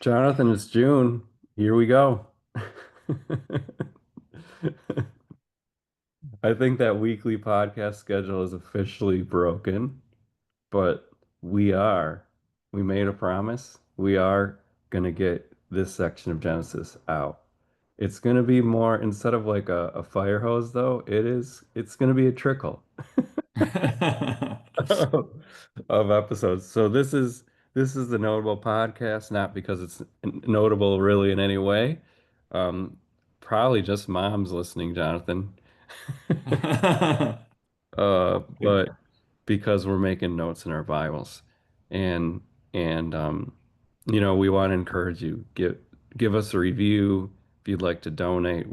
Jonathan, it's June. Here we go. I think that weekly podcast schedule is officially broken, but we are. We made a promise. We are going to get this section of Genesis out. It's going to be more, instead of like a fire hose, though, it's going to be a trickle. of episodes. So this is the notable podcast, not because it's notable really in any way. Um, Probably just moms listening, Jonathan. But because we're making notes in our Bibles, and and we want to encourage you. Give us a review if you'd like to donate.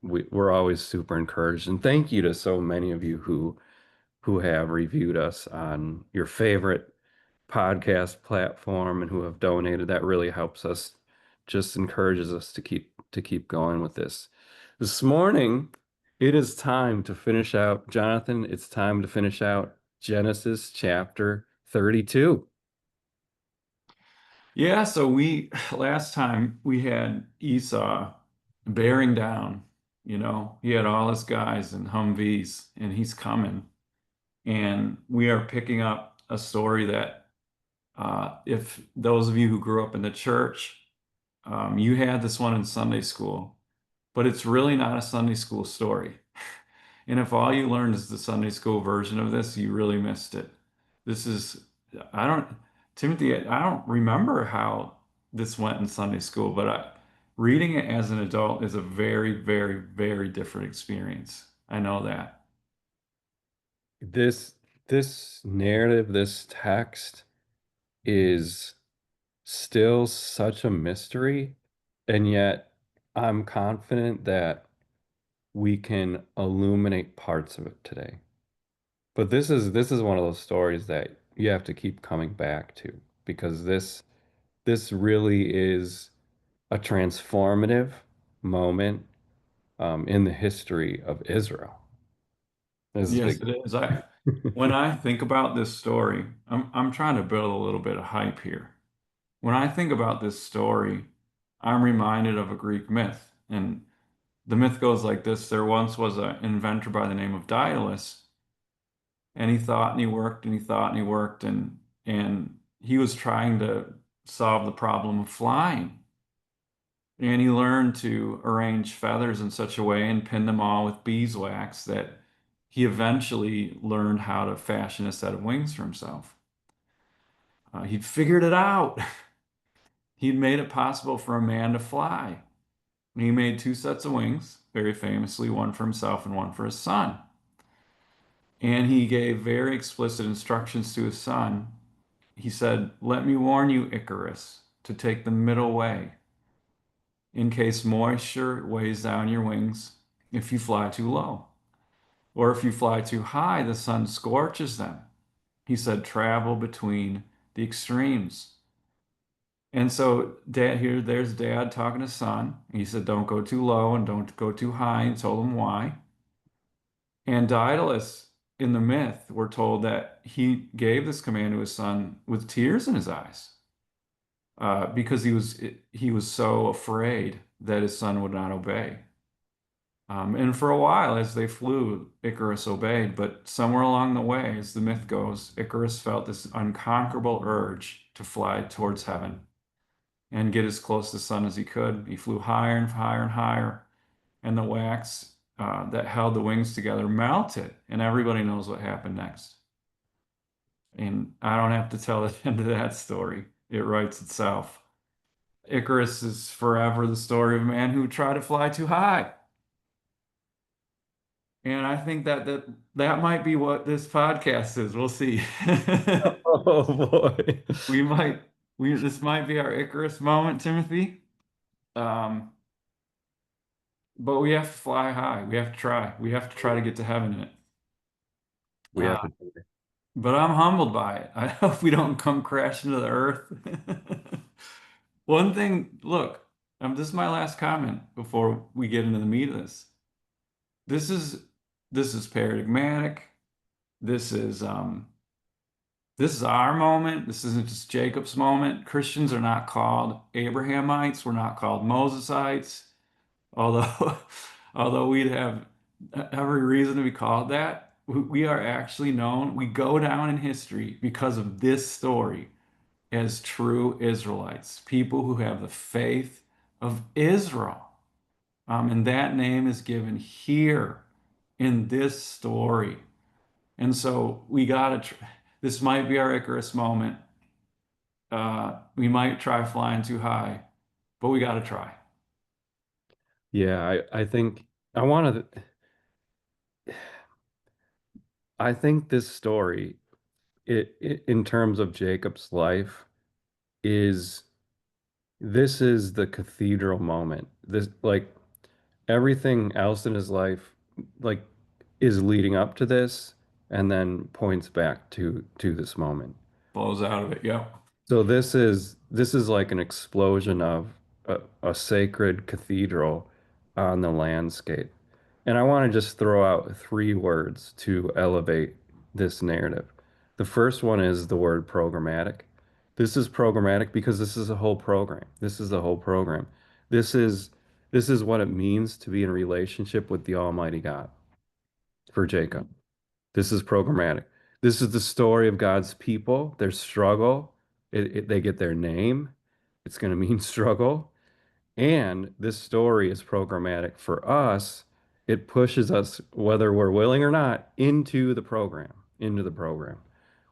We're always super encouraged, and thank you to so many of you who have reviewed us on your favorite podcast platform and who have donated. That really helps us, just encourages us to keep going with this. This morning, it is time to finish out, Jonathan, it's time to finish out Genesis chapter 32. Yeah, so we last time we had Esau bearing down, he had all his guys and Humvees, and he's coming. And we are picking up a story that if those of you who grew up in the church, you had this one in Sunday school, but it's really not a Sunday school story. And if all you learned is the Sunday school version of this, you really missed it. This is, I don't, Timothy, I don't remember how this went in Sunday school, but reading it as an adult is a very, very, very different experience. I know that. This this narrative, this text is still such a mystery, and yet I'm confident that we can illuminate parts of it today. But this is one of those stories that you have to keep coming back to, because this really is a transformative moment in the history of Israel. This is Yes, big. it is. When I think about this story, I'm trying to build a little bit of hype here. When I think about this story, I'm reminded of a Greek myth. And the myth goes like this. There once was an inventor by the name of Daedalus, and he thought and he worked and he thought and he worked and he was trying to solve the problem of flying. And he learned to arrange feathers in such a way and pin them all with beeswax that he eventually learned how to fashion a set of wings for himself. He'd figured it out. He'd made it possible for a man to fly. He made two sets of wings, very famously, one for himself and one for his son. And he gave very explicit instructions to his son. He said, "Let me warn you, Icarus, to take the middle way in case moisture weighs down your wings if you fly too low. Or if you fly too high, the sun scorches them." He said, "Travel between the extremes." And so there's dad talking to son. He said, "Don't go too low and don't go too high," and told him why. And Daedalus, in the myth, we're told that he gave this command to his son with tears in his eyes, because he was so afraid that his son would not obey. And for a while, as they flew, Icarus obeyed. But somewhere along the way, as the myth goes, Icarus felt this unconquerable urge to fly towards heaven and get as close to the sun as he could. He flew higher and higher and higher, and the wax that held the wings together melted, and everybody knows what happened next. And I don't have to tell the end of that story. It writes itself. Icarus is forever the story of a man who tried to fly too high. And I think that might be what this podcast is. We'll see. Oh boy. We might we This might be our Icarus moment, Timothy. Um, but we have to fly high. We have to try. We have to try to get to heaven in it. We Uh, have to. but I'm humbled by it. I hope we don't come crashing to the earth. One thing, look, this is my last comment before we get into the meat of this. This is this is paradigmatic. This is This is our moment. This isn't just Jacob's moment. Christians are not called Abrahamites. We're not called Mosesites, although although we'd have every reason to be called that. We are actually known. We go down in history because of this story as true Israelites, people who have the faith of Israel. And that name is given here in this story. And so we got to, this might be our Icarus moment. We might try flying too high, but we got to try. Yeah, I think I wanted I think this story in terms of Jacob's life is this is the cathedral moment. This like everything else in his life like is leading up to this and then points back to this moment. Blows out of it. Yep. So this is like an explosion of a sacred cathedral on the landscape. And I want to just throw out three words to elevate this narrative. The first one is the word programmatic. This is programmatic because this is a whole program. This is the whole program. This is this is what it means to be in relationship with the Almighty God for Jacob. This is programmatic. This is the story of God's people, their struggle. They get their name. It's going to mean struggle. And this story is programmatic for us. It pushes us, whether we're willing or not, into the program,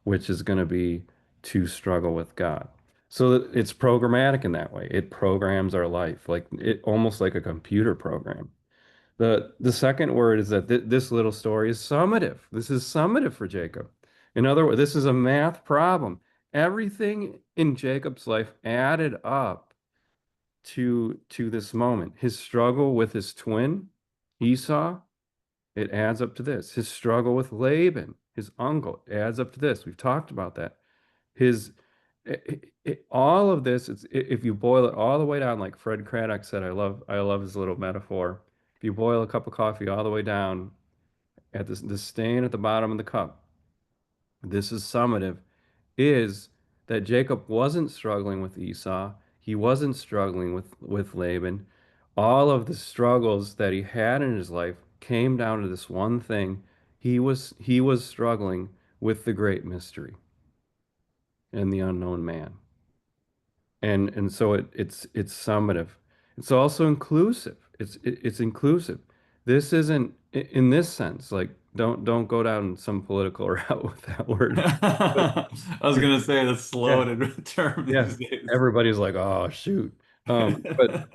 which is going to be to struggle with God. So it's programmatic in that way. It programs our life, like it almost like a computer program. The second word is that this little story is summative. This is summative for Jacob. In other words, this is a math problem. Everything in Jacob's life added up to this moment. His struggle with his twin, Esau, it adds up to this. His struggle with Laban, his uncle, adds up to this. We've talked about that. His all of this, if you boil it all the way down, like Fred Craddock said, I love his little metaphor. If you boil a cup of coffee all the way down at the stain at the bottom of the cup, this is summative, is that Jacob wasn't struggling with Esau. He wasn't struggling with Laban. All of the struggles that he had in his life came down to this one thing. He was struggling with the great mystery and the unknown man. And so it's summative. It's also inclusive. It's inclusive. This isn't in this sense, like don't go down some political route with that word. But I was gonna say that's yeah, loaded term yeah. these days. Everybody's like, oh shoot. But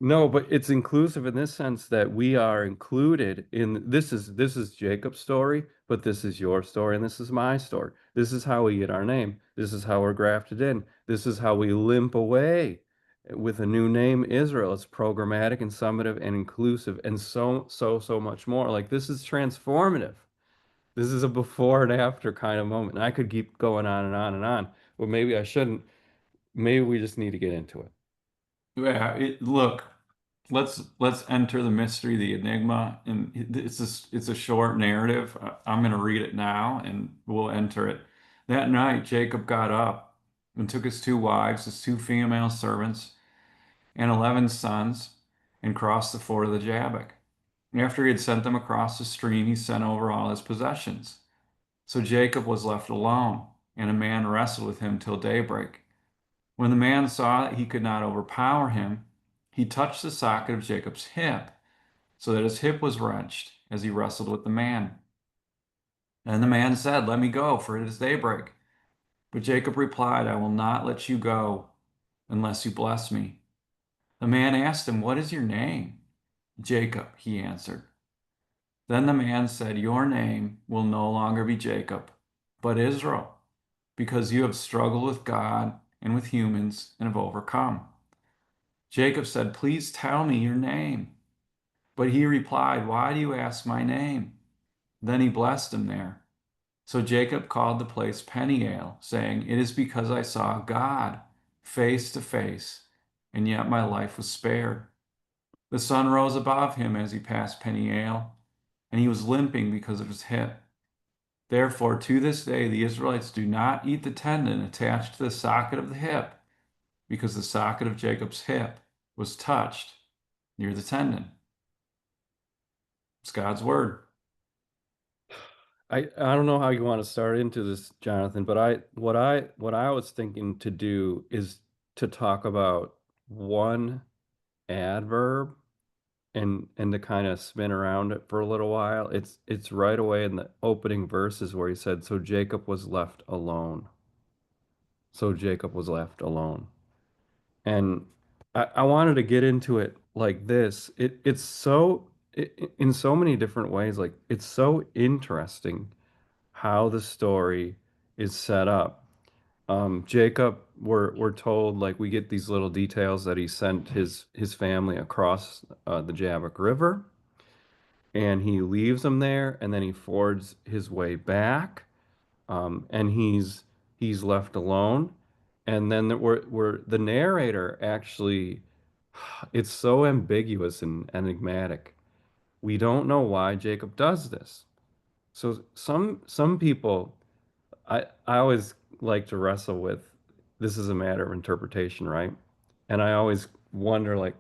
no, but it's inclusive in this sense that we are included in this is Jacob's story, but this is your story and this is my story. This is how we get our name. This is how we're grafted in. This is how we limp away with a new name, Israel. It's programmatic and summative and inclusive and so much more. Like this is transformative. This is a before and after kind of moment. And I could keep going on and on and on. Well, maybe I shouldn't. Maybe we just need to get into it. Yeah, look, let's enter the mystery, the enigma, and it's a short narrative. I'm going to read it now, and we'll enter it. That night, Jacob got up and took his two wives, his two female servants, and 11 sons, and crossed the ford of the Jabbok. After he had sent them across the stream, he sent over all his possessions. So Jacob was left alone, and a man wrestled with him till daybreak. When the man saw that he could not overpower him, he touched the socket of Jacob's hip, so that his hip was wrenched as he wrestled with the man. And the man said, "Let me go, for it is daybreak." But Jacob replied, "I will not let you go unless you bless me." The man asked him, "What is your name?" "Jacob," he answered. Then the man said, "Your name will no longer be Jacob, but Israel, because you have struggled with God and with humans and have overcome." Jacob said, "Please tell me your name." But he replied, "Why do you ask my name?" Then he blessed him there. So Jacob called the place Peniel, saying, "It is because I saw God face to face, and yet my life was spared." The sun rose above him as he passed Peniel, and he was limping because of his hip. Therefore, to this day, the Israelites do not eat the tendon attached to the socket of the hip, because the socket of Jacob's hip was touched near the tendon. It's God's word. I don't know how you want to start into this, Jonathan, but what I was thinking to do is to talk about one adverb and to kind of spin around it for a little while. It's right away in the opening verses where he said, "So Jacob was left alone." So Jacob was left alone. And I wanted to get into it like this. It's so in so many different ways, like it's so interesting how the story is set up. Jacob, we're told like we get these little details that he sent his family across the Jabbok River, and he leaves them there, and then he fords his way back, and he's left alone, and then we're the narrator actually, it's so ambiguous and enigmatic. We don't know why Jacob does this. So some people, I always like to wrestle with this is a matter of interpretation, right? And I always wonder like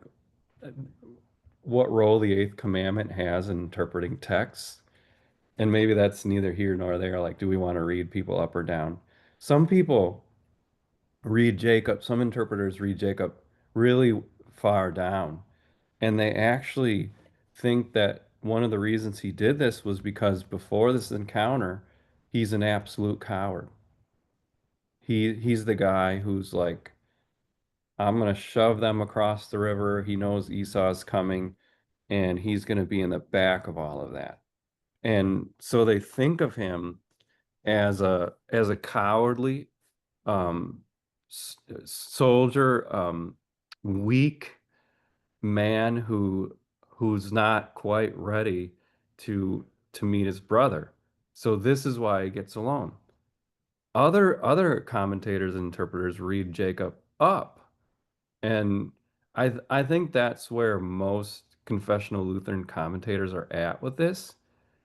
what role the eighth commandment has in interpreting texts. And maybe that's neither here nor there. Like, do we want to read people up or down? Some people read Jacob, some interpreters read Jacob really far down. And they actually think that one of the reasons he did this was because before this encounter, he's an absolute coward. He's the guy who's like, I'm gonna shove them across the river. He knows Esau's coming, and he's gonna be in the back of all of that. And so they think of him as a cowardly um, soldier, weak man who's not quite ready to meet his brother. So this is why he gets alone. Other commentators and interpreters read Jacob up, and I think that's where most confessional Lutheran commentators are at with this.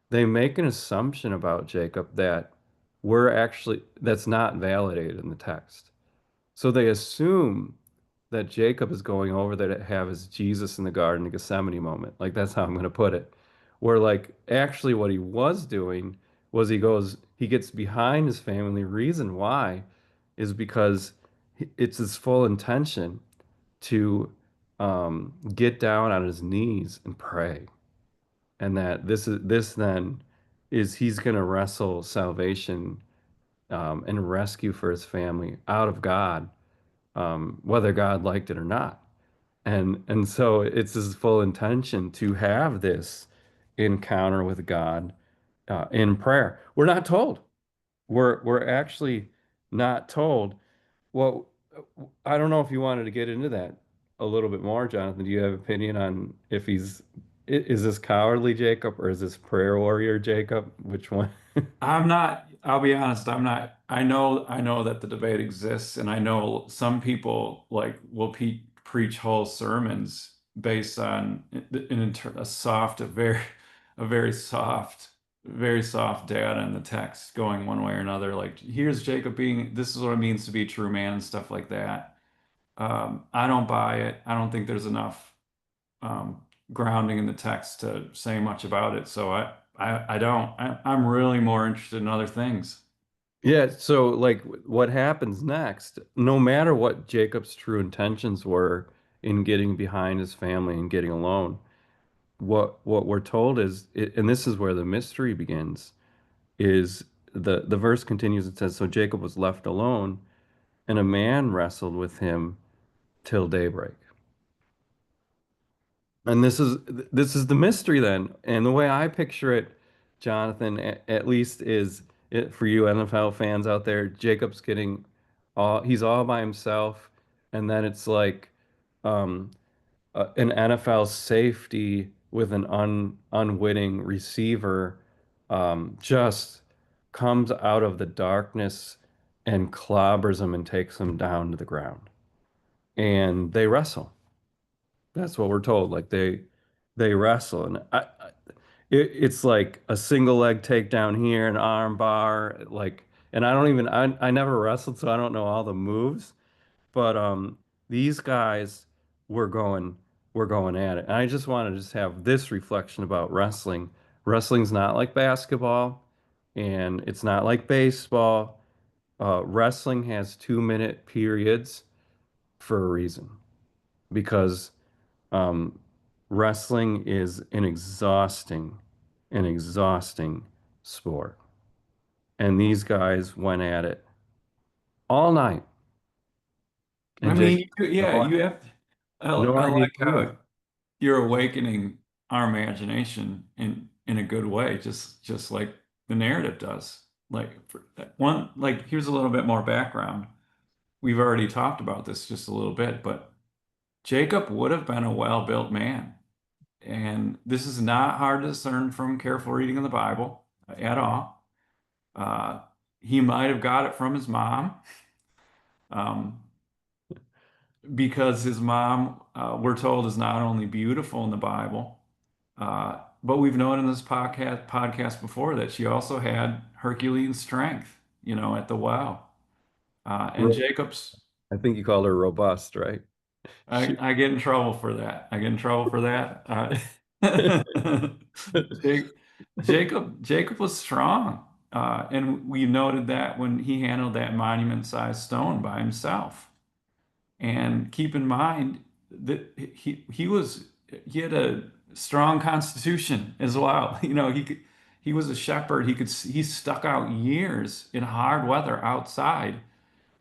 They make an assumption about Jacob that that's not validated in the text. So they assume that Jacob is going over there to have his Jesus in the Garden of Gethsemane moment. Like that's how I'm going to put it. Where like actually what he was doing was he gets behind his family. The reason why is because it's his full intention to get down on his knees and pray, and that this then is he's going to wrestle salvation and rescue for his family out of God, whether God liked it or not. And so it's his full intention to have this encounter with God in prayer. We're not told. We're actually not told. Well, I don't know if you wanted to get into that a little bit more, Jonathan. Do you have opinion on if is this cowardly Jacob or is this prayer warrior Jacob? Which one? I'm not, I'll be honest, I'm not, I know that the debate exists, and I know some people like will preach whole sermons based on a soft, a very soft data in the text going one way or another. Like, here's Jacob being, this is what it means to be a true man and stuff like that. I don't buy it. I don't think there's enough um, grounding in the text to say much about it. So I don't. I'm really more interested in other things. Yeah, so like what happens next, no matter what Jacob's true intentions were in getting behind his family and getting alone, what we're told is, and this is where the mystery begins, is the verse continues. It says, "So Jacob was left alone, and a man wrestled with him till daybreak." And this is the mystery then. And the way I picture it, Jonathan, at least is it for you NFL fans out there, Jacob's getting he's all by himself, and then it's like um an NFL safety with an unwitting receiver just comes out of the darkness and clobbers him and takes him down to the ground. And they wrestle. That's what we're told. Like they wrestle, and it's like a single leg takedown here, an arm bar, like, and I never wrestled, so I don't know all the moves, but these guys were going were going at it. And I just want to just have this reflection about wrestling. Wrestling's not like basketball, and it's not like baseball. Wrestling has 2 minute periods for a reason because um, wrestling is an exhausting sport. And these guys went at it all night. I And Jake, mean, yeah, no, you have. no I idea like who. how you're awakening our imagination in a good way, just like the narrative does. Like for that one, like here's a little bit more background. We've already talked about this just a little bit, but Jacob would have been a well-built man. And this is not hard to discern from careful reading of the Bible at all. Uh, he might have got it from his mom, um, because his mom, we're told, is not only beautiful in the Bible, but we've known in this podcast before that she also had Herculean strength, at the well. And Ro- Jacob's, I think you called her robust, right? She, I get in trouble for that. I get in trouble for that. Ja- Jacob was strong. And we noted that when he handled that monument-sized stone by himself. And keep in mind that he had a strong constitution as well. He was a shepherd. He stuck out years in hard weather outside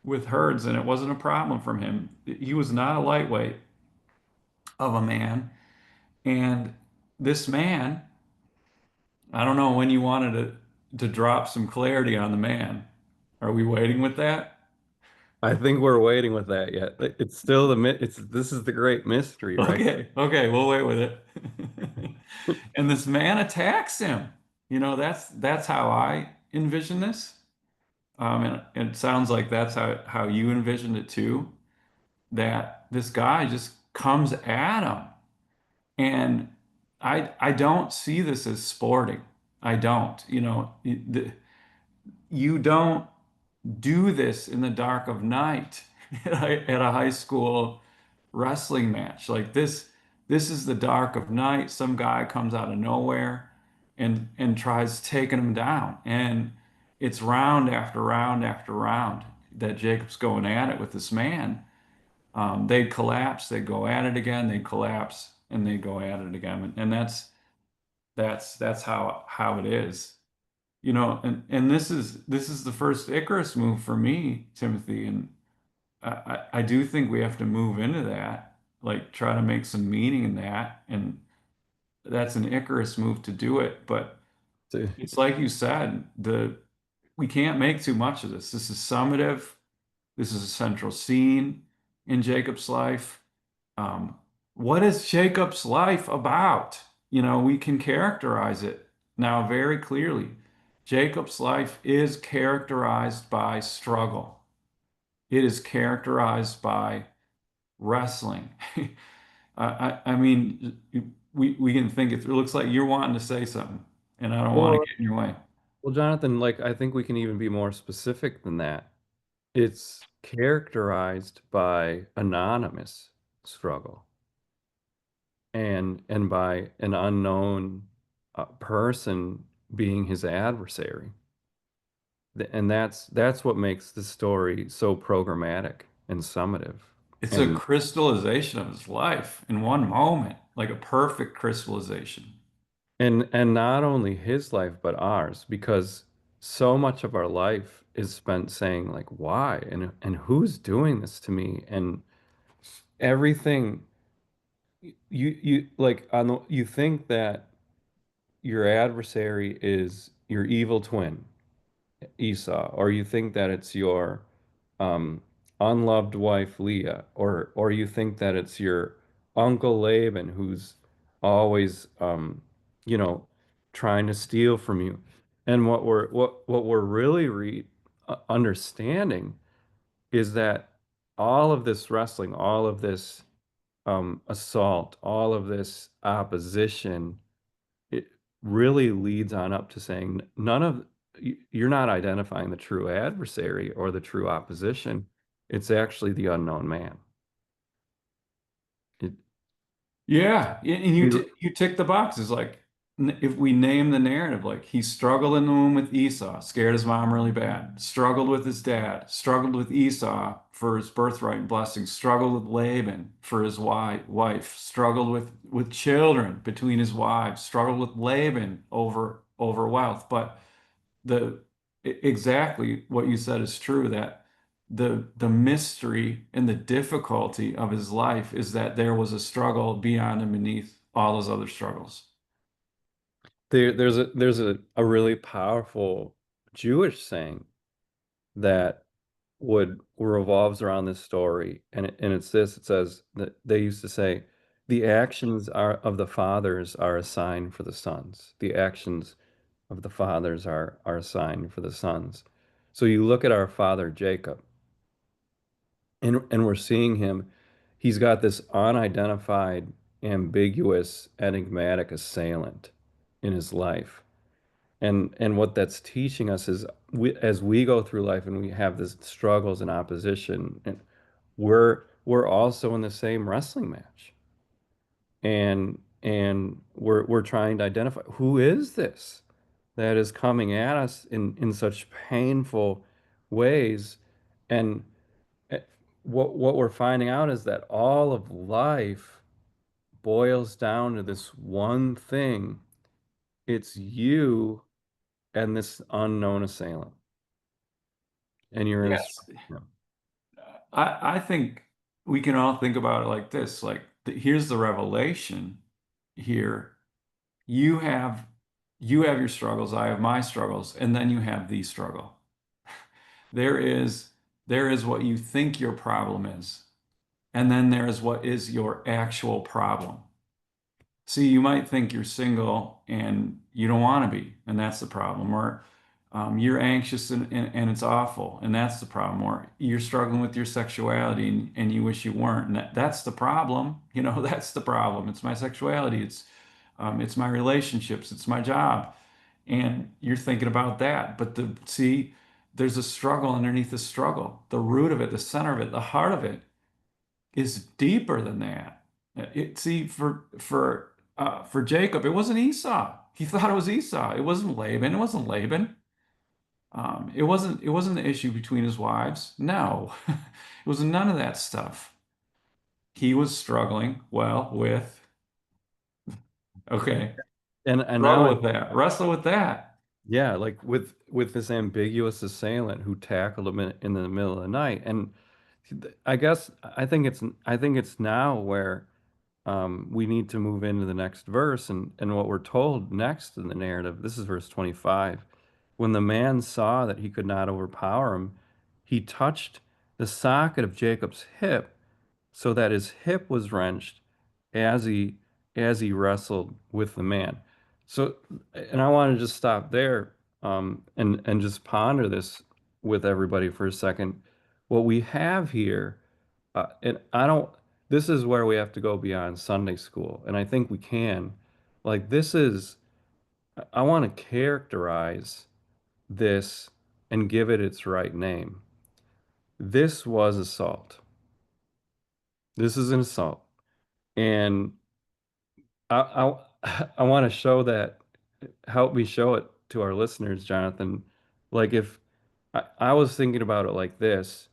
with herds, and it wasn't a problem from him. He was not a lightweight of a man. And this man, I don't know when you wanted to drop some clarity on the man. Are we waiting with that? I think we're waiting with that yet. It's still this is the great mystery, right? Okay, we'll wait with it. And this man attacks him. That's how I envision this. And it sounds like that's how you envisioned it too, that this guy just comes at him. And I don't see this as sporting. I don't. You don't do this in the dark of night at a high school wrestling match. Like this is the dark of night. Some guy comes out of nowhere and tries taking him down. And it's round after round after round that Jacob's going at it with this man. They'd collapse, they'd go at it again, they'd collapse, and they'd go at it again. And that's how it is. And this is the first Icarus move for me, Timothy. And I do think we have to move into that, like try to make some meaning in that. And that's an Icarus move to do it. But So, it's like you said, we can't make too much of this. This is summative. This is a central scene in Jacob's life. Um, what is Jacob's life about? We can characterize it now very clearly. Jacob's life is characterized by struggle. It is characterized by wrestling. I mean, we can think it looks like you're wanting to say something, and I don't want to well, get in your way. well, Jonathan, like I think we can even be more specific than that. It's characterized by anonymous struggle and by an unknown person being his adversary. And that's what makes the story so programmatic and summative. It's a And crystallization of his life in one moment, like a perfect crystallization. and not only his life but ours, because so much of our life is spent saying like why and who's doing this to me and everything you like on the you think that your adversary is your evil twin Esau, or you think that it's your um, unloved wife Leah, or you think that it's your uncle Laban who's always you know trying to steal from you. And what we're really understanding is that all of this wrestling, all of this assault, all of this opposition, really leads on up to saying none of you're not identifying the true adversary or the true opposition. It's actually the unknown man. It, Yeah, and we, you tick the boxes. Like if we name the narrative, like he struggled in the womb with Esau, scared his mom really bad, struggled with his dad, struggled with Esau for his birthright and blessings, struggled with Laban for his wife, struggled with children between his wives, struggled with Laban over wealth. But the exactly what you said is true, that the mystery and the difficulty of his life is that there was a struggle beyond and beneath all those other struggles. there's a really powerful Jewish saying that would revolves around this story, and it's this. It says that they used to say, "The actions are of the fathers are a sign for the sons. The actions of the fathers are a sign for the sons." So you look at our father Jacob, and we're seeing him. He's got this unidentified, ambiguous, enigmatic assailant in his life. And what that's teaching us is as we go through life and we have this struggles and opposition, and we're also in the same wrestling match. And we're trying to identify who is this that is coming at us in such painful ways. And eh, what we're finding out is that all of life boils down to this one thing. It's you and this unknown assailant, and you're in a Yes. struggle. Yeah. I think we can all think about it like this, like here's the revelation here. You have you have your struggles, I have my struggles, and then you have the struggle. There is there is what you think your problem is, and then there is what is your actual problem. See, you might think you're single and you don't want to be, and that's the problem. Or you're anxious and it's awful, and that's the problem. Or you're struggling with your sexuality and you wish you weren't, and that's the problem. You know, that's the problem. It's my sexuality. It's my relationships. It's my job, and you're thinking about that. But see, there's a struggle underneath the struggle. The root of it, the center of it, the heart of it is deeper than that. See, for Jacob, it wasn't Esau. He thought it was Esau. It wasn't Laban. It wasn't Laban. It wasn't the issue between his wives. No, it was none of that stuff. He was struggling, well, with, okay, And struggle now, with that, wrestle with that. yeah, like with this ambiguous assailant who tackled him in the middle of the night. And I guess I think it's now where we need to move into the next verse, and what we're told next in the narrative. This is verse 25. When the man saw that he could not overpower him, he touched the socket of Jacob's hip, so that his hip was wrenched as he as he wrestled with the man. So, and I want to just stop there, and just ponder this with everybody for a second. What we have here, and I don't. This is where we have to go beyond Sunday school, and I think we can. Like this is, I want to characterize this and give it its right name. This was assault. This is an assault. And I want to show that, help me show it to our listeners, Jonathan. Like if I was thinking about it like this,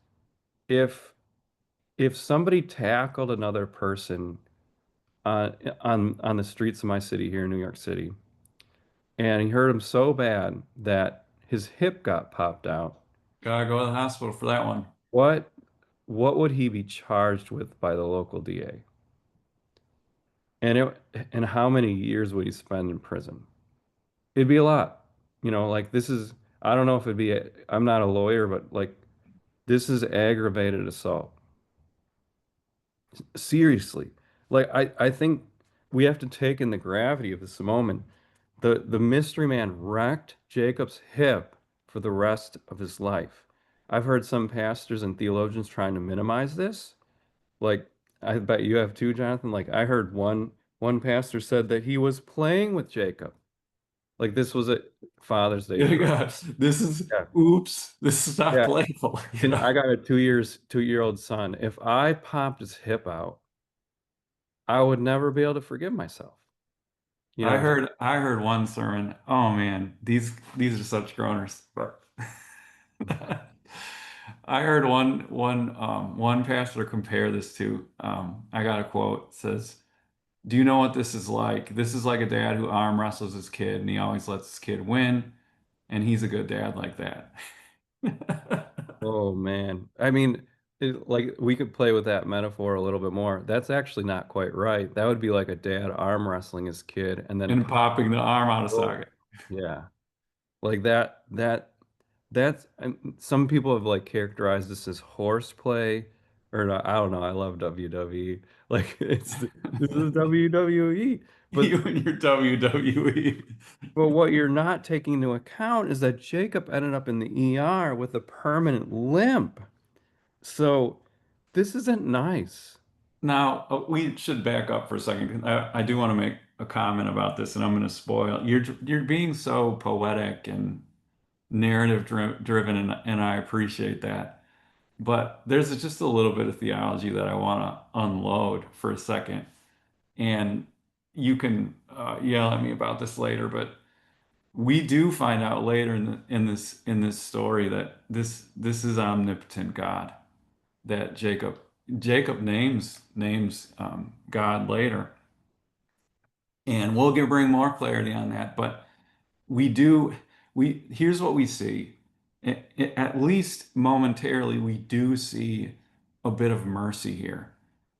if if somebody tackled another person on the streets of my city here in New York City, and he hurt him so bad that his hip got popped out, Gotta go to the hospital for that one. what what would he be charged with by the local DA? And how many years would he spend in prison? It'd be a lot. Like this is, I don't know if it'd be, I'm not a lawyer, but like this is aggravated assault. Seriously. Like I think we have to take in the gravity of this moment. The mystery man wrecked Jacob's hip for the rest of his life. I've heard some pastors and theologians trying to minimize this. Like I bet you have too, Jonathan. Like I heard one pastor said that he was playing with Jacob. Like this was a Father's Day Yeah, present. yeah. This is Yeah. oops. This is not Yeah. playful, you And know. I got a 2-year-old son. If I popped his hip out, I would never be able to forgive myself. You know, I heard one sermon. Oh man, these are such groaners. But I heard one pastor compare this to I got a quote. It says, "Do you know what this is like? This is like a dad who arm wrestles his kid and he always lets his kid win, and he's a good dad like that." oh man. I mean, like we could play with that metaphor a little bit more. That's actually not quite right. That would be like a dad arm wrestling his kid and then And popping the arm out of oh, socket. yeah. Like that's some people have like characterized this as horseplay or I don't know. I love WWE. Like this is WWE. But You and your WWE. what you're not taking into account is that Jacob ended up in the ER with a permanent limp. So this isn't nice. Now, we should back up for a second. I do want to make a comment about this, and I'm going to spoil. You're being so poetic and driven, and I appreciate that. But there's just a little bit of theology that I want to unload for a second, and you can yell at me about this later. But we do find out later in this story that this is omnipotent God that Jacob names God later, and we'll get bring more clarity on that. But we do we here's what we see. At least momentarily, we do see a bit of mercy here,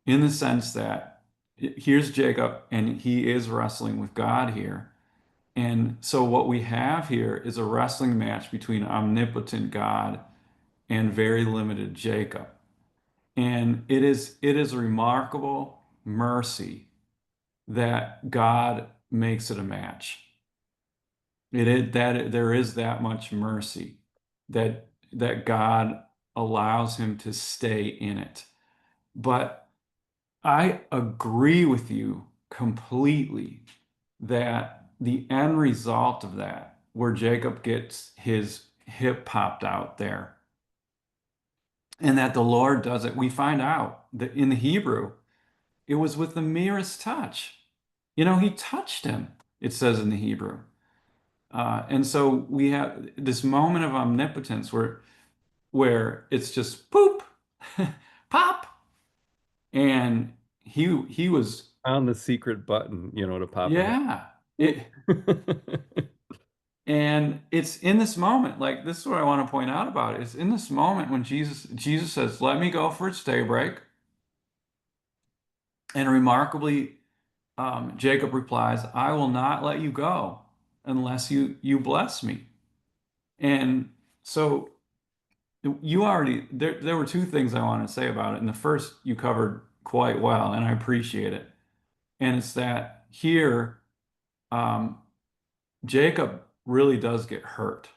in the sense that here's Jacob, and he is wrestling with God here. And so what we have here is a wrestling match between omnipotent God and very limited Jacob. And it is remarkable mercy that God makes it a match. It is that there is that much mercy that God allows him to stay in it. But I agree with you completely that the end result of that, where Jacob gets his hip popped out there, and that the Lord does it, we find out that in the Hebrew, it was with the merest touch. You know, he touched him, it says in the Hebrew. And so we have this moment of omnipotence where it's just poop, pop, and he was On the secret button, to pop it yeah. out. And it's in this moment, like this is what I want to point out about it. It's in this moment when Jesus says, "Let me go for its daybreak," and remarkably, Jacob replies, "I will not let you go unless you bless me." And so you already there were two things I want to say about it. And the first you covered quite well, and I appreciate it. And it's that here, um, Jacob really does get hurt.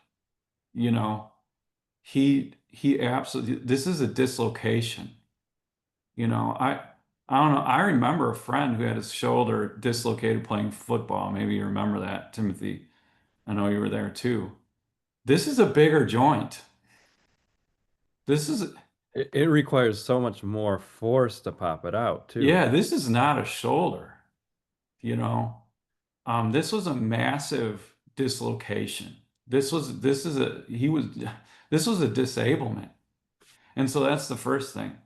You know, he absolutely this is a dislocation. You know, I don't know. I remember a friend who had his shoulder dislocated playing football. Maybe you remember that, Timothy. I know you were there too. This is a bigger joint. This is, It requires so much more force to pop it out too. yeah, this is not a shoulder, you know. This was a massive dislocation. This is a he was this was a disablement. And so that's the first thing.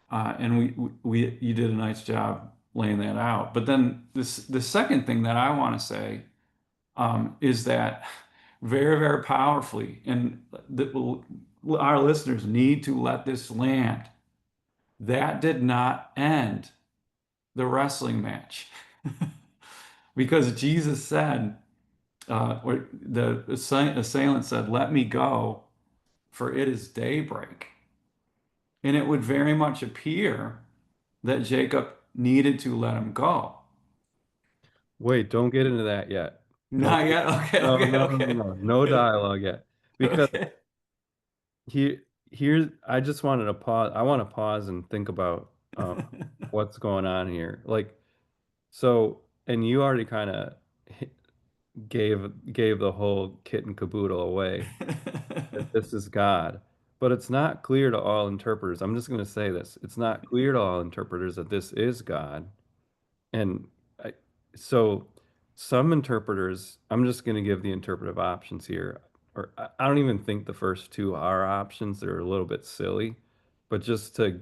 And we you did a nice job laying that out. But then the second thing that I want to say is that very, very powerfully, and our listeners need to let this land. That did not end the wrestling match because Jesus said, or the assailant said, "Let me go, for it is daybreak." And it would very much appear that Jacob needed to let him go. Wait, don't get into that yet. Don't Not get, yet. Okay, no, okay, no, no, no, okay. no, no dialogue yet. Because Okay. he here's I just wanted to pause. I want to pause and think about what's going on here. Like, so, and you already kind of gave the whole kit and caboodle away that this is God. But it's not clear to all interpreters. I'm just going to say this. It's not clear to all interpreters that this is God. And I, so some interpreters, I'm just going to give the interpretive options here. Or I don't even think the first two are options. They're a little bit silly. But just to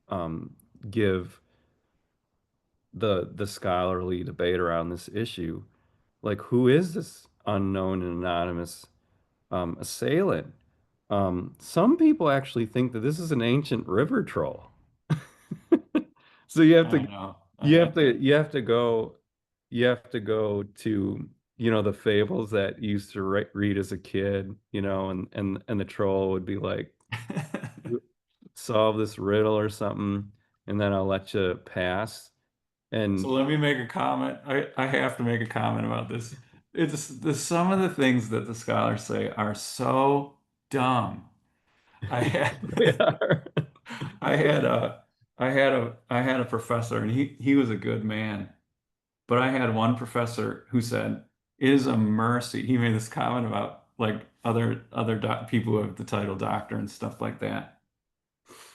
um, give the scholarly debate around this issue, like who is this unknown and anonymous assailant? Some people actually think that this is an ancient river troll. So I know. you have to go you have to go to the fables that you used to read as a kid, and the troll would be like, solve this riddle or something, and then I'll let you pass. So And let me make a comment. I have to make a comment about this. Some of the things that the scholars say are so dumb. I had they are. I had a I had a professor and he was a good man. But I had one professor who said, "It is a mercy." He made this comment about like other people who have the title doctor and stuff like that.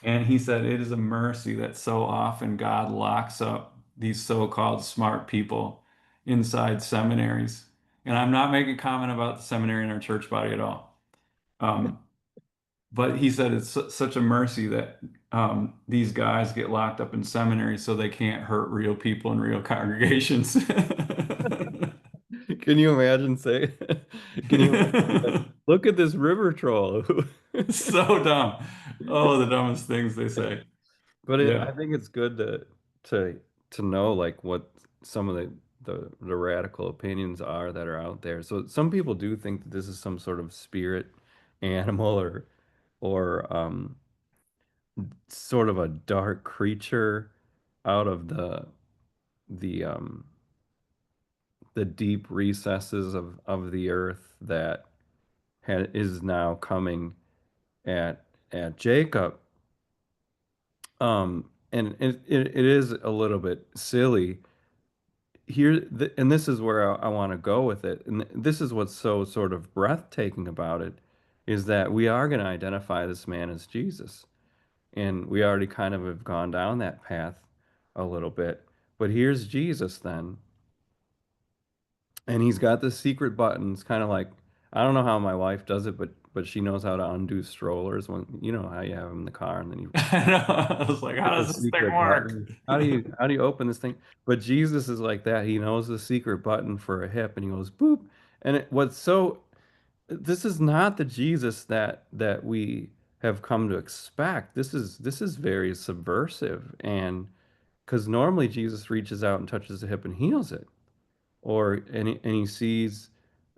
And he said, "It is a mercy that so often God locks up these so-called smart people inside seminaries." And I'm not making comment about the seminary in our church body at all. Um, but he said it's such a mercy that these guys get locked up in seminaries so they can't hurt real people in real congregations. Can you imagine say can you imagine, look at this river troll? So dumb. Oh, the dumbest things they say. But I Yeah. think it's good to to know like what some of the radical opinions are that are out there. So some people do think that this is some sort of spirit animal or sort of a dark creature out of the the deep recesses of the earth that is now coming at Jacob. And it is a little bit silly here, and this is where I want to go with it. And this is what's so sort of breathtaking about it, is that we are going to identify this man as Jesus. And we already kind of have gone down that path a little bit. But here's Jesus then, and he's got the secret buttons, kind of like, I don't know how my wife does it, but she knows how to undo strollers when you know how you have them in the car and then you I know. I was like, how hit the does this thing secret work? button. How do you open this thing? But Jesus is like that. He knows the secret button for a hip and he goes boop. And what's so this is not the Jesus that we have come to expect. This is very subversive, and because normally Jesus reaches out and touches the hip and heals it, or and he sees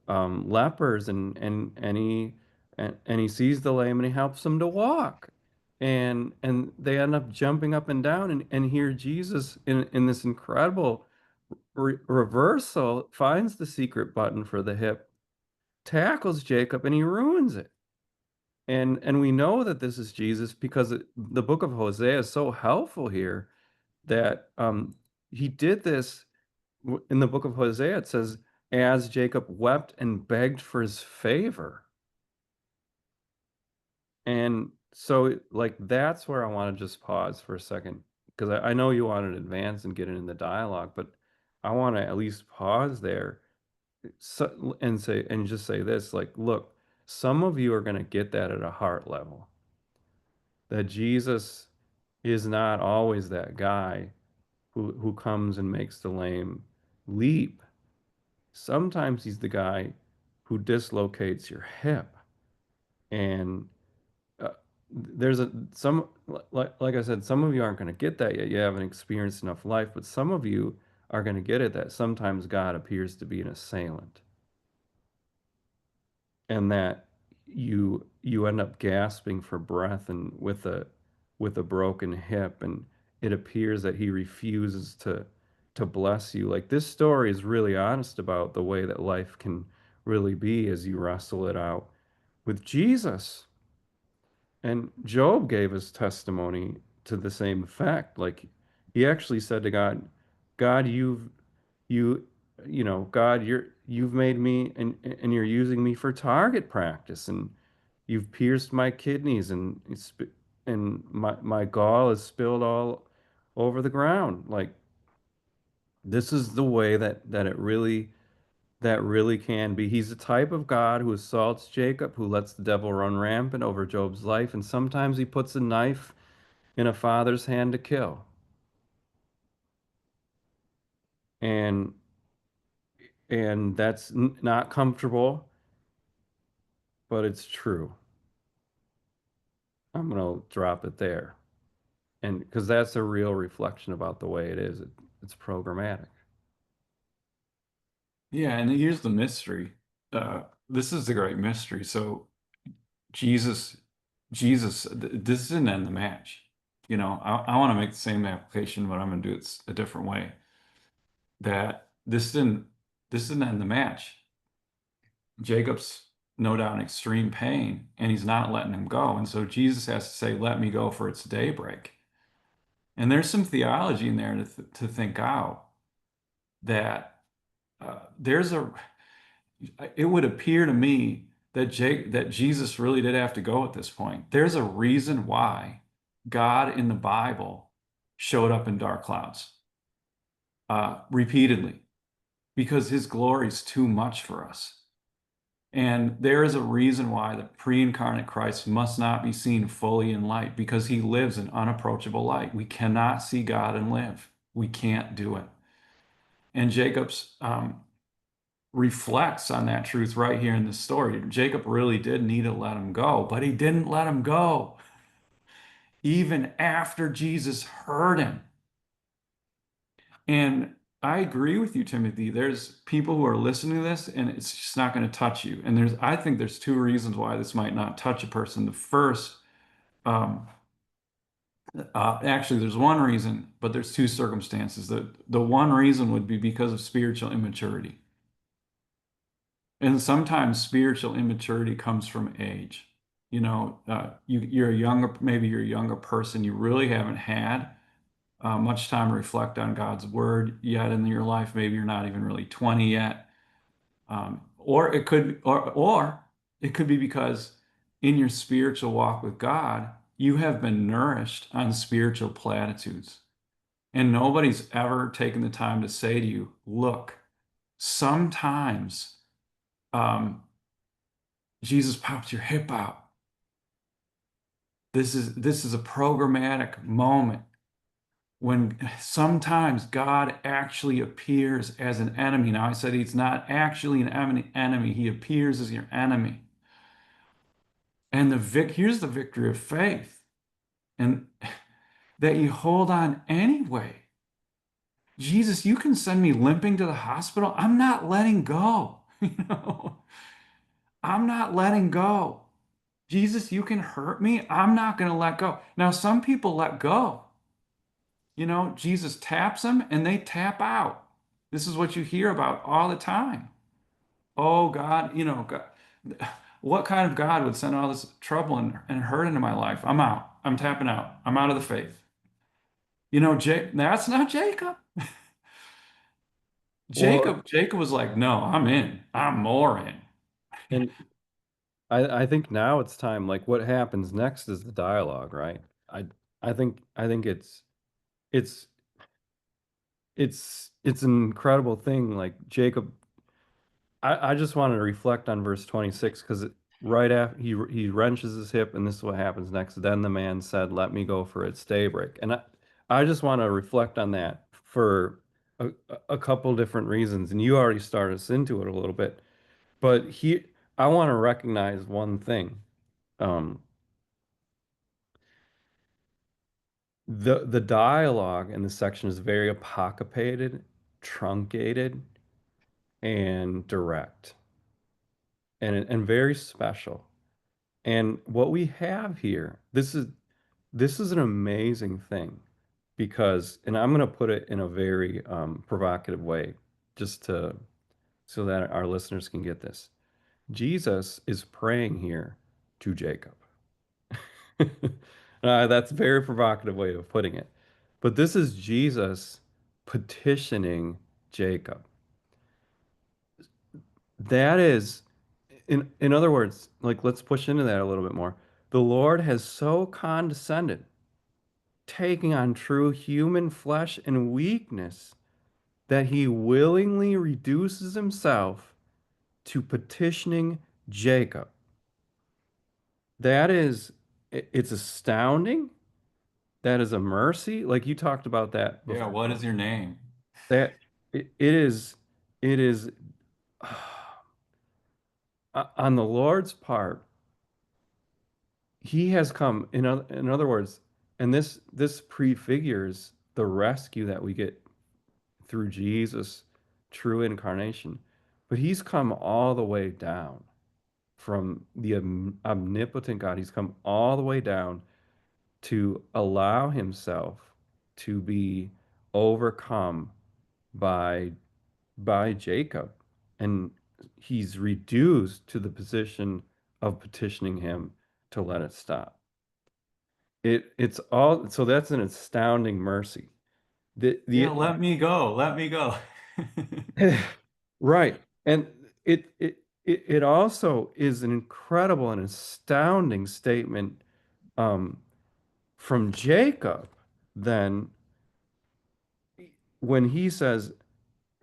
lepers and he sees the lame and he helps them to walk, and they end up jumping up and down, and here Jesus in this incredible reversal finds the secret button for the hip, tackles Jacob, and he ruins it. And we know that this is Jesus because the book of Hosea is so helpful here that he did this in the book of Hosea. It says, as Jacob wept and begged for his favor. And so, like, that's where I want to just pause for a second because I know you want to advance and get into the dialogue, but I want to at least pause there, and say, and just say this, like, look, some of you are going to get that at a heart level, that Jesus is not always that guy who comes and makes the lame leap. Sometimes he's the guy who dislocates your hip. And there's like I said, some of you aren't going to get that yet. You haven't experienced enough life, but some of you are going to get it that sometimes God appears to be an assailant, and that you end up gasping for breath and with a broken hip, and it appears that he refuses to bless you. Like, this story is really honest about the way that life can really be as you wrestle it out with Jesus. And Job gave his testimony to the same effect. Like, he actually said to God, God, you God, you've made me and you're using me for target practice and you've pierced my kidneys and my gall is spilled all over the ground. Like this is the way that really can be. He's the type of God who assaults Jacob, who lets the devil run rampant over Job's life, and sometimes he puts a knife in a father's hand to kill. And that's not comfortable, but it's true. I'm gonna drop it there. And because that's a real reflection about the way it is. It's programmatic. Yeah, and here's the mystery. This is the great mystery. So Jesus, this didn't end the match. I want to make the same application, but I'm going to do it a different way. That this didn't end the match. Jacob's no doubt in extreme pain, and he's not letting him go. And so Jesus has to say, "Let me go, for it's daybreak." And there's some theology in there to think out that there's a. It would appear to me that Jesus really did have to go at this point. There's a reason why God in the Bible showed up in dark clouds repeatedly, because his glory is too much for us. And there is a reason why the pre-incarnate Christ must not be seen fully in light, because he lives in unapproachable light. We cannot see God and live. We can't do it. And Jacob's reflects on that truth right here in this story. Jacob really did need to let him go, but he didn't let him go even after Jesus heard him. And I agree with you, Timothy. There's people who are listening to this and it's just not going to touch you. And I think there's two reasons why this might not touch a person. The first, um, actually, there's one reason, but there's two circumstances. The one reason would be because of spiritual immaturity. And sometimes spiritual immaturity comes from age. You're a younger, maybe you're a younger person. You really haven't had much time to reflect on God's word yet in your life. Maybe you're not even really 20 yet. Or it could be because in your spiritual walk with God, you have been nourished on spiritual platitudes. And nobody's ever taken the time to say to you, look, sometimes um, Jesus popped your hip out. This is a programmatic moment when sometimes God actually appears as an enemy. Now, I said he's not actually an enemy, he appears as your enemy. And here's the victory of faith, and that you hold on anyway. Jesus, you can send me limping to the hospital. I'm not letting go. You know, I'm not letting go. Jesus, you can hurt me. I'm not going to let go. Now, some people let go. Jesus taps them and they tap out. This is what you hear about all the time. Oh, God, God, what kind of God would send all this trouble and hurt into my life? I'm out. I'm tapping out. I'm out of the faith. That's not Jacob. Well, Jacob was like, no, I'm in. I'm more in. and I think now it's time. Like what happens next is the dialogue, right? I I think it's it's an incredible thing. Like Jacob, I just wanted to reflect on verse 26 because right after he wrenches his hip, and this is what happens next. Then the man said, "Let me go, for it's daybreak." And I just want to reflect on that for a couple different reasons. And you already started us into it a little bit, but I want to recognize one thing. Um, the dialogue in this section is very apocopated, truncated, and direct, and very special. And what we have here, this is an amazing thing because, and I'm going to put it in a very provocative way, just to so that our listeners can get this. Jesus is praying here to Jacob. That's a very provocative way of putting it. But this is Jesus petitioning Jacob. that is, in other words, like let's push into that a little bit more. The Lord has so condescended, taking on true human flesh and weakness, that he willingly reduces himself to petitioning Jacob. That is, it's astounding. That is a mercy. Like you talked about that Yeah, before. what is your name? That it is on the Lord's part, he has come in other words, and this prefigures the rescue that we get through Jesus' true incarnation. But he's come all the way down from the omnipotent God. He's come all the way down to allow himself to be overcome by Jacob, and he's reduced to the position of petitioning him to let it stop. It's all so that's an astounding mercy. Yeah, The let me go. Let me go. right. And it also is an incredible and astounding statement um from Jacob then when he says,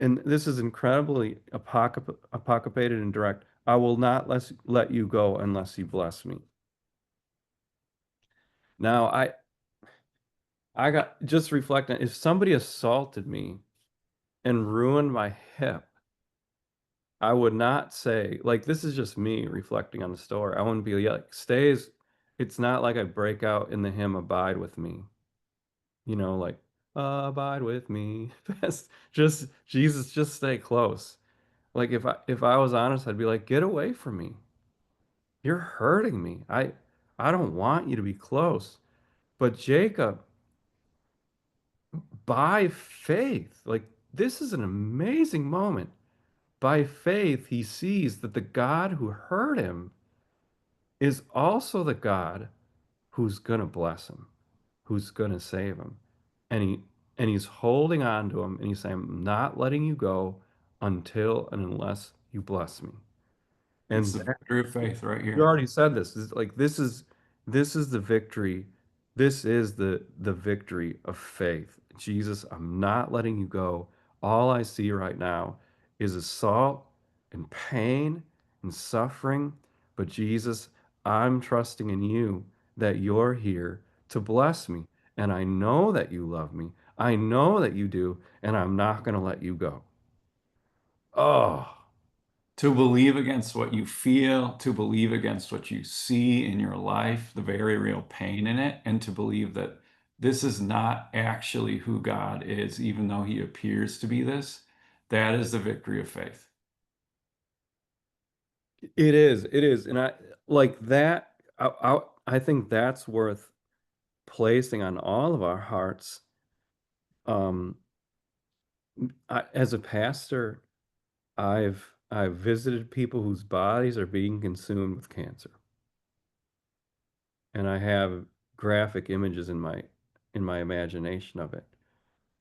and this is incredibly apocalyptic and direct, I will not let you go unless you bless me. Now, I got just reflecting, if somebody assaulted me and ruined my hip, I would not say, like, this is just me reflecting on the story. I wouldn't be like, stays, it's not like I break out in the hymn Abide with Me, like, abide with me. Just Jesus, just stay close. Like if I was honest, I'd be like, get away from me. You're hurting me. I don't want you to be close. But Jacob, by faith, like this is an amazing moment. By faith, he sees that the God who hurt him is also the God who's gonna bless him, who's gonna save him. And he's holding on to him and he's saying, I'm not letting you go until and unless you bless me. It's And the victory of faith right you here. already said this. This is the victory. This is the victory of faith. Jesus, I'm not letting you go. All I see right now is assault and pain and suffering. But Jesus, I'm trusting in you that you're here to bless me. And I know that you love me. I know that you do, and I'm not going to let you go. Oh, To believe against what you feel, to believe against what you see in your life, the very real pain in it, and to believe that this is not actually who God is, even though he appears to be this, that is the victory of faith. it is. It is. And I like that. I think that's worth placing on all of our hearts. Um, as a pastor, I've visited people whose bodies are being consumed with cancer, and I have graphic images in my imagination of it.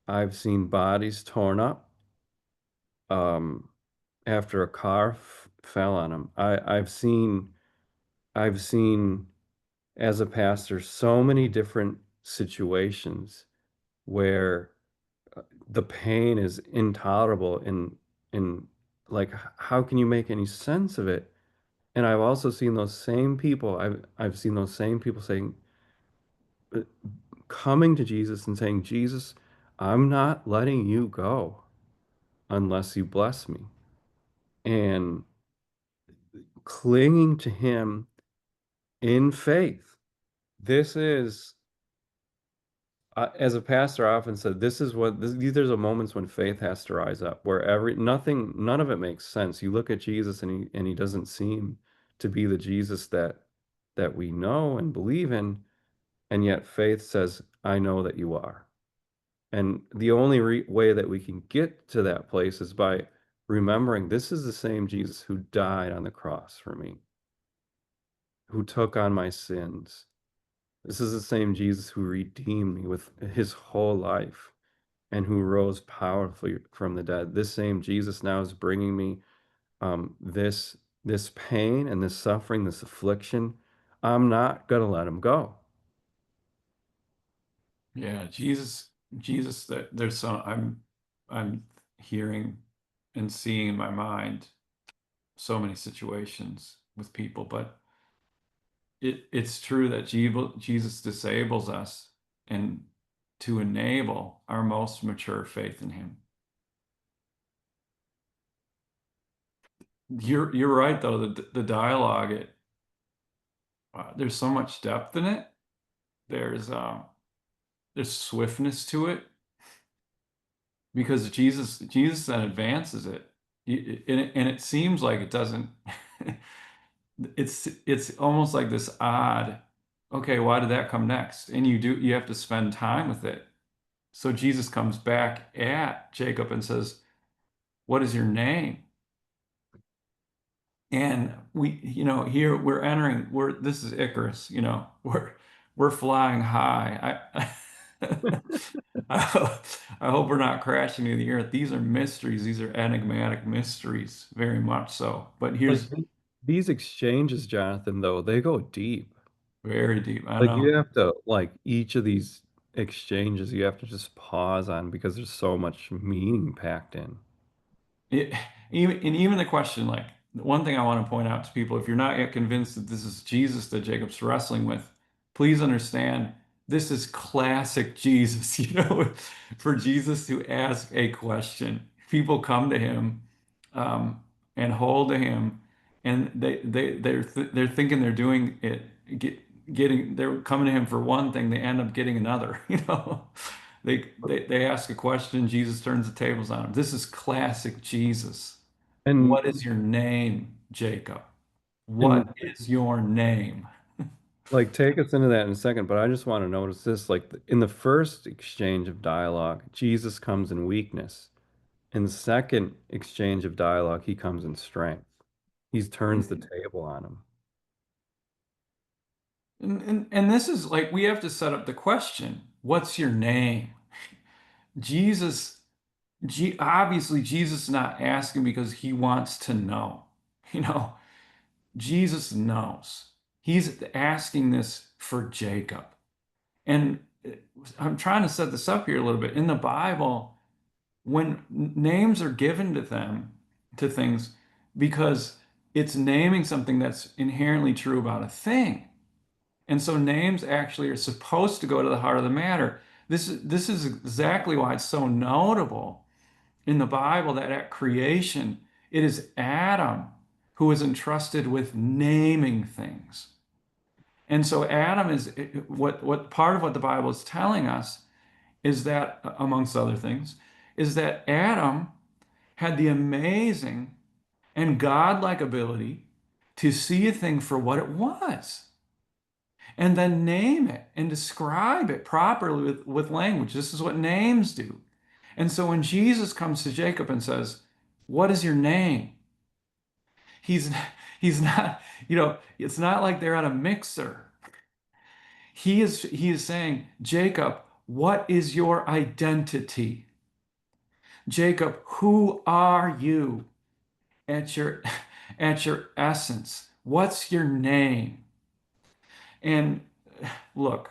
I've seen bodies torn up um, after a car fell on them. I've seen as a pastor so many different situations where the pain is intolerable and like how can you make any sense of it? And I've also seen those same people, I've seen those same people saying uh, coming to Jesus and saying, Jesus, I'm not letting you go unless you bless me. And clinging to him in faith. This is as a pastor, I often said, these are the moments when faith has to rise up, where none of it makes sense. You look at Jesus and he doesn't seem to be the Jesus that we know and believe in, and yet faith says, I know that you are. And the only way that we can get to that place is by remembering this is the same Jesus who died on the cross for me, who took on my sins. This is the same Jesus who redeemed me with his whole life and who rose powerfully from the dead. This same Jesus now is bringing me This pain and this suffering, this affliction, I'm not gonna let him go. Yeah, Jesus, that there's some I'm hearing and seeing in my mind so many situations with people, but it's true that Jesus disables us and to enable our most mature faith in him. You're right though, the dialogue there's so much depth in it. There's uh there's swiftness to it because Jesus then advances it. And it seems like it doesn't it's almost like this odd, okay, why did that come next? And you have to spend time with it. So Jesus comes back at Jacob and says, "What is your name?" And here we're entering, this is Icarus, we're flying high. I hope we're not crashing to the earth. These are mysteries. These are enigmatic mysteries, very much so. But Like here's these exchanges, Jonathan, though, they go deep. very deep. I Like you know. have to like each of these exchanges, you have to just pause on because there's so much meaning packed in. It, even the question, like one thing I want to point out to people, if you're not yet convinced that this is Jesus that Jacob's wrestling with, please understand this is classic Jesus. For Jesus to ask a question, people come to him um, and hold to him, and they're thinking they're doing it, they're coming to him for one thing, they end up getting another. They ask a question, Jesus turns the tables on them. This is classic Jesus. And What is your name, Jacob? What and is your name? like take us into that in a second, but I just want to notice this, like in the first exchange of dialogue, Jesus comes in weakness. In the second exchange of dialogue, he comes in strength. He turns the table on him. And this is like we have to set up the question, what's your name? Jesus, obviously, Jesus is not asking because he wants to know. You know, Jesus knows. He's asking this for Jacob. And I'm trying to set this up here a little bit. In the Bible, when names are given to them, to things, because it's naming something that's inherently true about a thing. And so names actually are supposed to go to the heart of the matter. This is exactly why it's so notable in the Bible that at creation, it is Adam who is entrusted with naming things. And so Adam is what part of what the Bible is telling us is that, amongst other things, is that Adam had the amazing and godlike ability to see a thing for what it was and then name it and describe it properly with language. This is what names do. And so when Jesus comes to Jacob and says, "What is your name?" He's he's not, it's not like they're at a mixer. He is saying, "Jacob, what is your identity? Jacob, who are you at your at your essence? What's your name?" And look,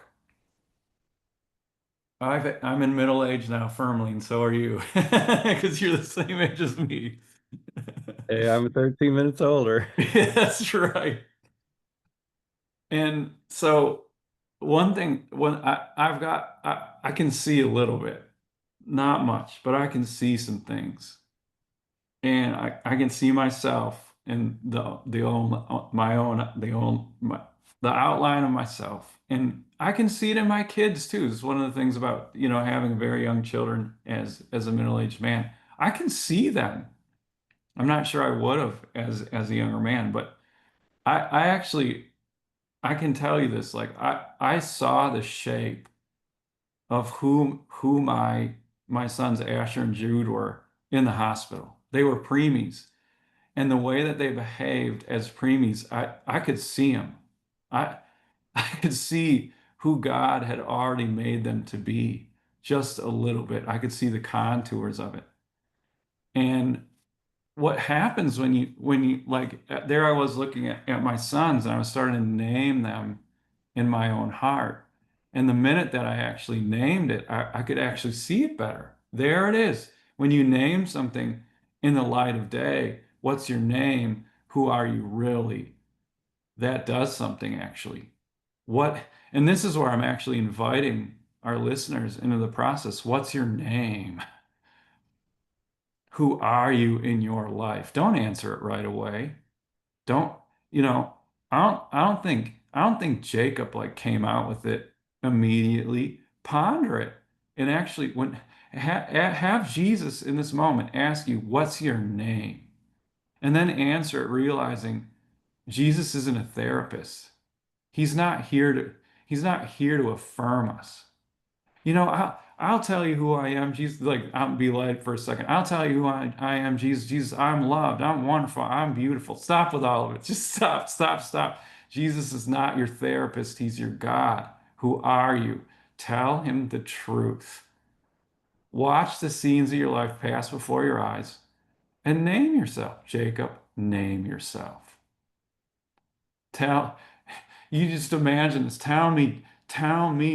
I'm in middle age now firmly, and so are you, because you're the same age as me. Hey, I'm 13 minutes older. Yeah, that's right. And so one thing, I can see a little bit, not much, but I can see some things. And I can see myself in the outline of myself. And I can see it in my kids too. It's one of the things about, having very young children as a middle-aged man. I can see them. I'm not sure I would have as a younger man, but I actually I can tell you this, like I saw the shape of who my sons Asher and Jude were in the hospital. They were preemies, and the way that they behaved as preemies, I could see them. I I could see who God had already made them to be just a little bit. I could see the contours of it. And what happens when you like there I was looking at my sons and I was starting to name them in my own heart. And the minute that I actually named it, I could actually see it better. There it is. When you name something in the light of day, what's your name? Who are you really? That does something actually. What, and this is where I'm actually inviting our listeners into the process. What's your name? Who are you in your life? Don't answer it right away. Don't, you know, I don't think Jacob like came out with it immediately. Ponder it. And actually have Jesus in this moment ask you, what's your name? And then answer it realizing Jesus isn't a therapist. He's not here to he's not here to affirm us. I'll tell you who I am, Jesus. Like, I'll be led for a second. I'll tell you who I am, Jesus. Jesus, I'm loved. I'm wonderful. I'm beautiful. Stop with all of it. Just stop, stop, stop. Jesus is not your therapist. He's your God. Who are you? Tell him the truth. Watch the scenes of your life pass before your eyes and name yourself. Jacob, name yourself. Tell, You just imagine this. Tell me,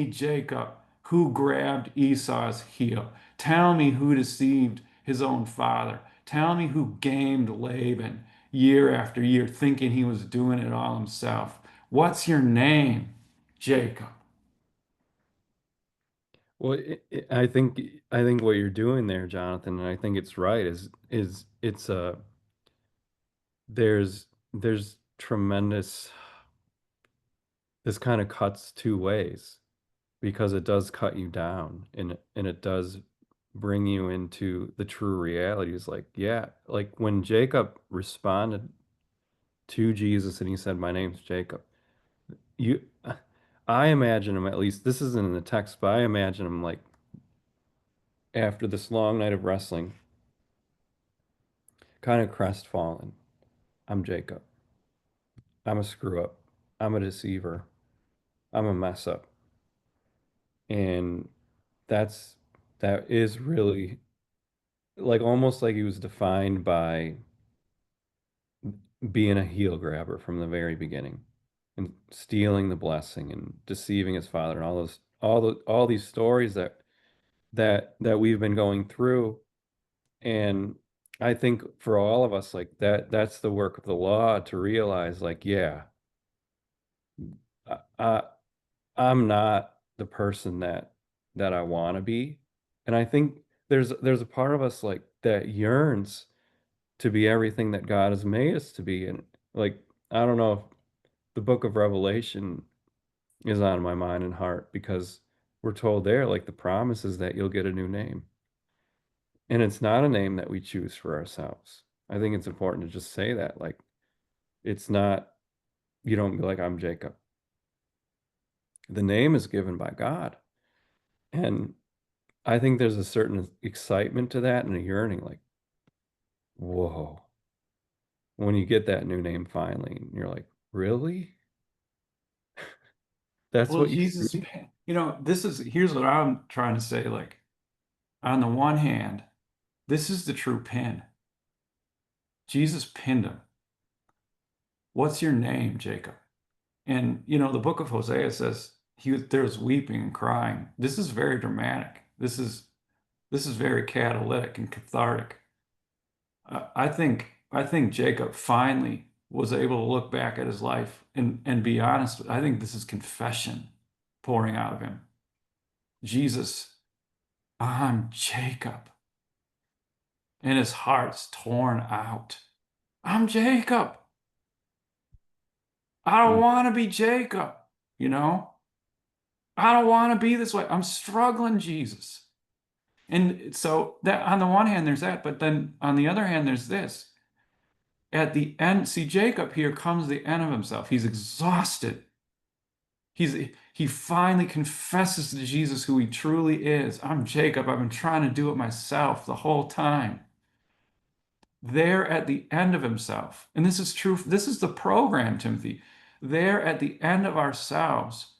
Jacob, who grabbed Esau's heel. Tell me who deceived his own father. Tell me who gamed Laban year after year, thinking he was doing it all himself. What's your name, Jacob? Well, I think what you're doing there, Jonathan, and I think it's right, is it's there's tremendous, this kind of cuts two ways because it does cut you down and it does bring you into the true realities. Like, yeah, like when Jacob responded to Jesus and he said, "My name's Jacob." You I imagine him, at least this isn't in the text, but I imagine him like after this long night of wrestling, kind of crestfallen. I'm Jacob. I'm a screw up. I'm a deceiver. I'm a mess up. And that's that is really like almost like he was defined by being a heel grabber from the very beginning and stealing the blessing and deceiving his father and all these stories that we've been going through. And I think for all of us, like that's the work of the law to realize, like, yeah, I, I I'm not the person that I want to be. And I think there's a part of us like that yearns to be everything that God has made us to be. And like, I don't know if the book of Revelation is on my mind and heart because we're told there, like the promise is that you'll get a new name. And it's not a name that we choose for ourselves. I think it's important to just say that. Like, it's not, you don't be like, I'm Jacob. The name is given by God. And I think there's a certain excitement to that and a yearning, like, whoa, when you get that new name finally, and you're like, really? That's Well, what you Jesus, see? here's what I'm trying to say. Like, on the one hand, this is the true pin. Jesus pinned him. What's your name, Jacob? And the book of Hosea says there was weeping and crying. This is very dramatic. This is very catalytic and cathartic. I think Jacob finally was able to look back at his life and be honest. I think this is confession pouring out of him. Jesus, I'm Jacob. And his heart's torn out. I'm Jacob. I don't Mm. want to be Jacob, you know? I don't want to be this way. I'm struggling, Jesus. And so that on the one hand, there's that, but then on the other hand, there's this. At the end, see, Jacob here comes the end of himself. He's exhausted. He finally confesses to Jesus who he truly is. I'm Jacob. I've been trying to do it myself the whole time. There at the end of himself, and this is true, this is the program, Timothy. There at the end of ourselves,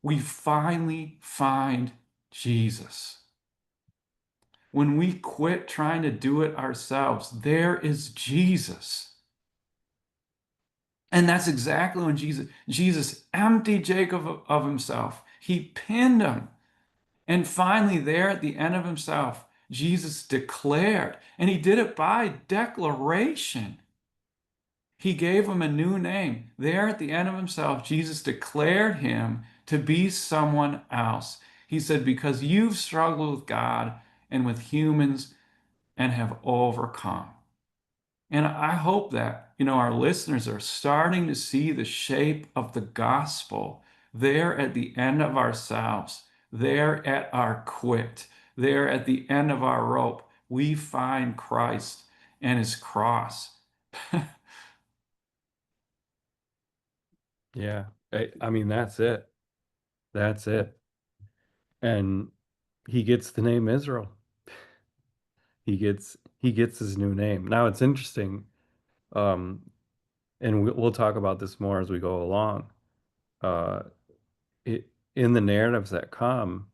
we finally find Jesus. when we quit trying to do it ourselves, there is Jesus. And that's exactly when Jesus emptied Jacob of himself. He pinned him. And finally, there at the end of himself, Jesus declared, and he did it by declaration. He gave him a new name. There at the end of himself, Jesus declared him to be someone else. He said, because you've struggled with God and with humans and have overcome. And I hope that, our listeners are starting to see the shape of the gospel there at the end of ourselves, there at our quit, there at the end of our rope. We find Christ and his cross. Yeah. I mean, that's it. That's it. And he gets the name Israel. He gets his new name. Now it's interesting, um, and we'll talk about this more as we go along. Uh, in the narratives that come,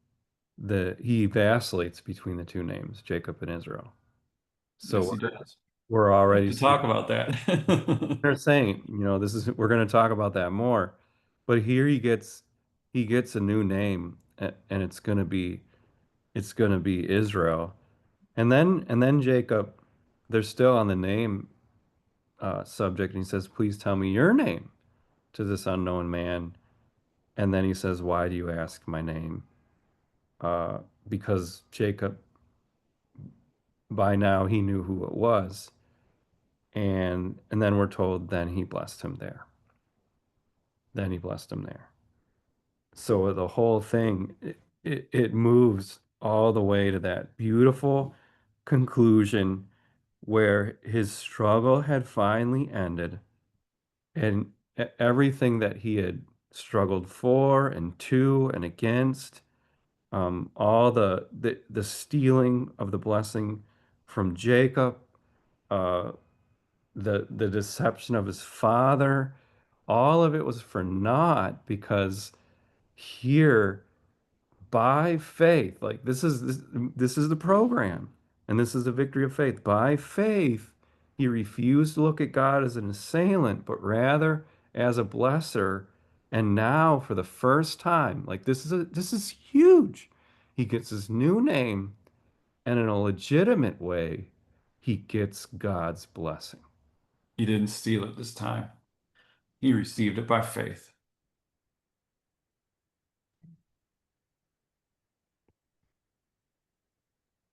he vacillates between the two names, Jacob and Israel. So Yes, he does. we're We have already to talk seeing, about that. they're saying, we're going to talk about that more. But here he gets a new name, and it's going to be Israel. And then Jacob, they're still on the name subject, and he says, "Please tell me your name," to this unknown man. And then he says, "Why do you ask my name?" Uh, because Jacob, by now, he knew who it was. And then we're told, then he blessed him there. Then he blessed him there. So the whole thing, it moves all the way to that beautiful conclusion where his struggle had finally ended, and everything that he had struggled for and to and against, all the stealing of the blessing from Jacob, uh, the deception of his father, all of it was for naught, because here, by faith, like this is the program, and this is the victory of faith. By faith, he refused to look at God as an assailant, but rather as a blesser. And now, for the first time, like this is huge. He gets his new name, and in a legitimate way, he gets God's blessing. He didn't steal it this time. He received it by faith.